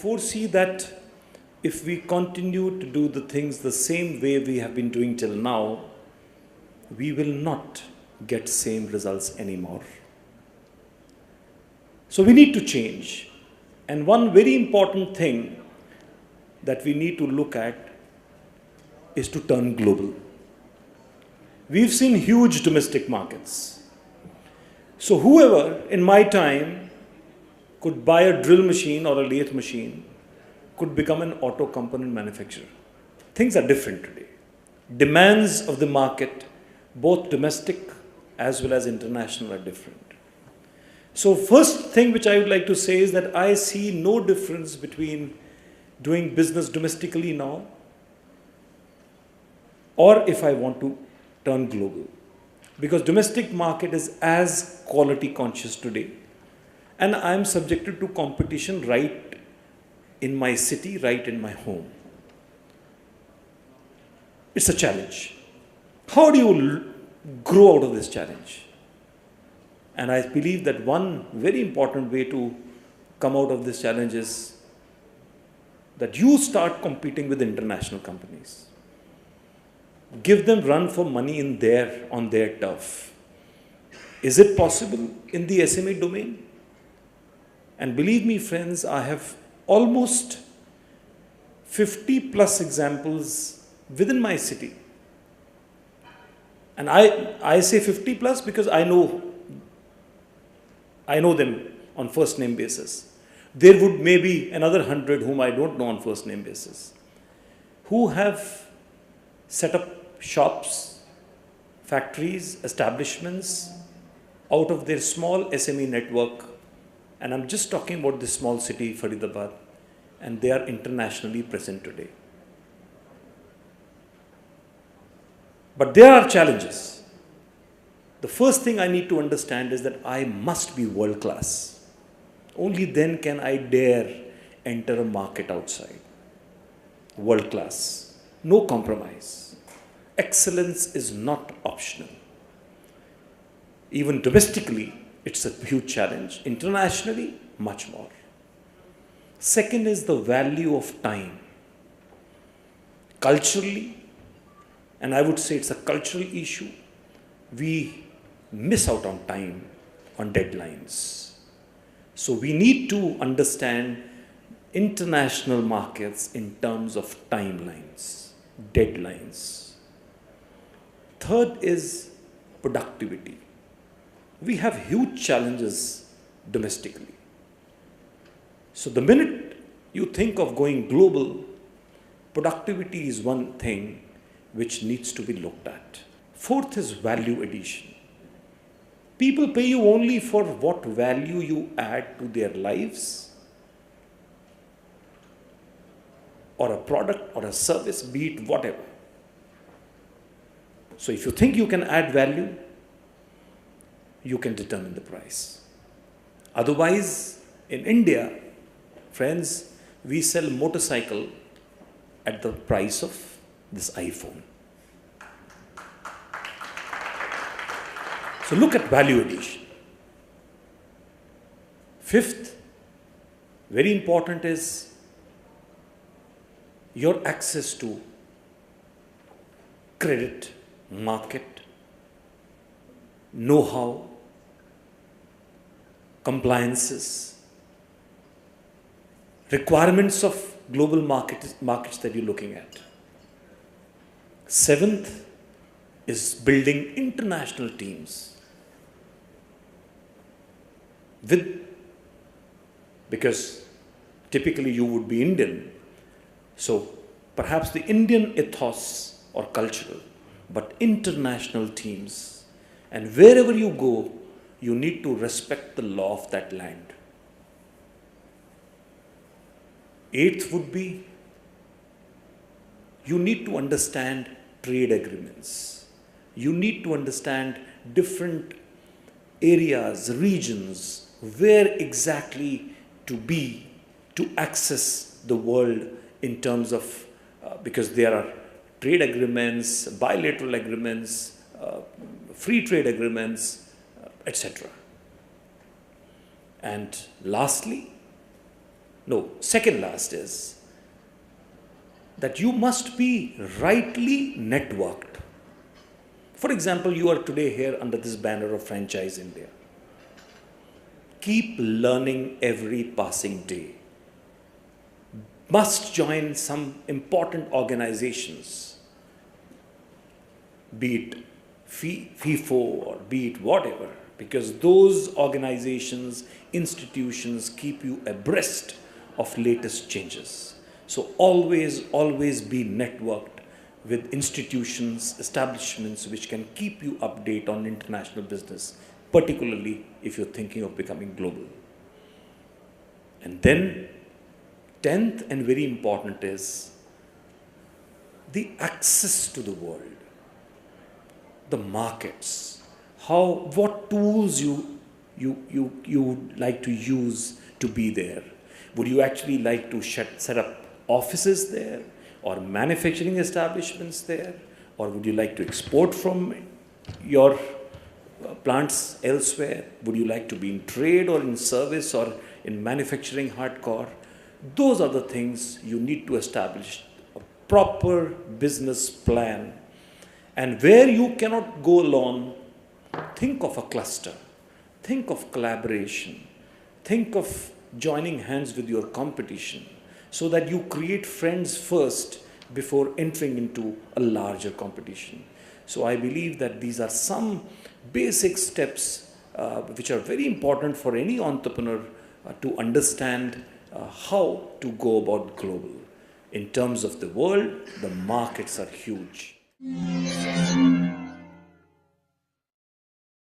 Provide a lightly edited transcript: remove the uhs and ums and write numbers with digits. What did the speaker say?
foresee that if we continue to do the things the same way we have been doing till now, we will not get same results anymore. So we need to change. And one very important thing that we need to look at is to turn global. We've seen huge domestic markets. So whoever in my time could buy a drill machine or a lathe machine could become an auto component manufacturer. Things are different today. Demands of the market, both domestic as well as international, are different. So first thing which I would like to say is that I see no difference between doing business domestically now or if I want to turn global. Because domestic market is as quality conscious today, and I am subjected to competition right in my city, right in my home. It's a challenge. How do you grow out of this challenge? And I believe that one very important way to come out of this challenge is that you start competing with international companies. Give them run for money on their turf. Is it possible in the SME domain? And believe me, friends, I have almost 50 plus examples within my city. And I say 50 plus because I know them on first name basis. There would maybe another 100 whom I don't know on first name basis, who have set up shops, factories, establishments out of their small SME network. And I'm just talking about this small city, Faridabad, and they are internationally present today. But there are challenges. The first thing I need to understand is that I must be world class. Only then can I dare enter a market outside. World class. No compromise. Excellence is not optional. Even domestically, it's a huge challenge. Internationally, much more. Second is the value of time. Culturally, and I would say it's a cultural issue, we miss out on time, on deadlines. So we need to understand international markets in terms of timelines, deadlines. Third is productivity. We have huge challenges domestically. So the minute you think of going global, productivity is one thing which needs to be looked at. Fourth is value addition. People pay you only for what value you add to their lives, or a product or a service, be it whatever. So if you think you can add value, you can determine the price. Otherwise, in India, friends, we sell motorcycle at the price of this iPhone. So look at value addition. Fifth, very important, is your access to credit, market, know-how, compliances, requirements of global markets that you're looking at. Seventh is building international teams. Because typically you would be Indian, so perhaps the Indian ethos or cultural, but international teams. And wherever you go, you need to respect the law of that land. Eighth would be, you need to understand trade agreements. You need to understand different areas, regions, where exactly to be, to access the world in terms of, because there are trade agreements, bilateral agreements, free trade agreements, etc. And lastly, No, second last is that you must be rightly networked. For example, you are today here under this banner of Franchise India. Keep learning every passing day. Must join some important organizations, be it FIFO or be it whatever, because those organizations, institutions keep you abreast of latest changes. So always be networked with institutions, establishments which can keep you update on international business, particularly if you're thinking of becoming global. And then 10th and very important is the access to the world, the markets, what tools you would like to use to be there. Would you actually like to set up offices there or manufacturing establishments there, or would you like to export from your plants elsewhere? Would you like to be in trade or in service or in manufacturing hardcore? Those are the things you need to establish a proper business plan. And where you cannot go alone, think of a cluster, think of collaboration, think of joining hands with your competition so that you create friends first before entering into a larger competition. So I believe that these are some basic steps which are very important for any entrepreneur to understand how to go about global. In terms of the world, the markets are huge.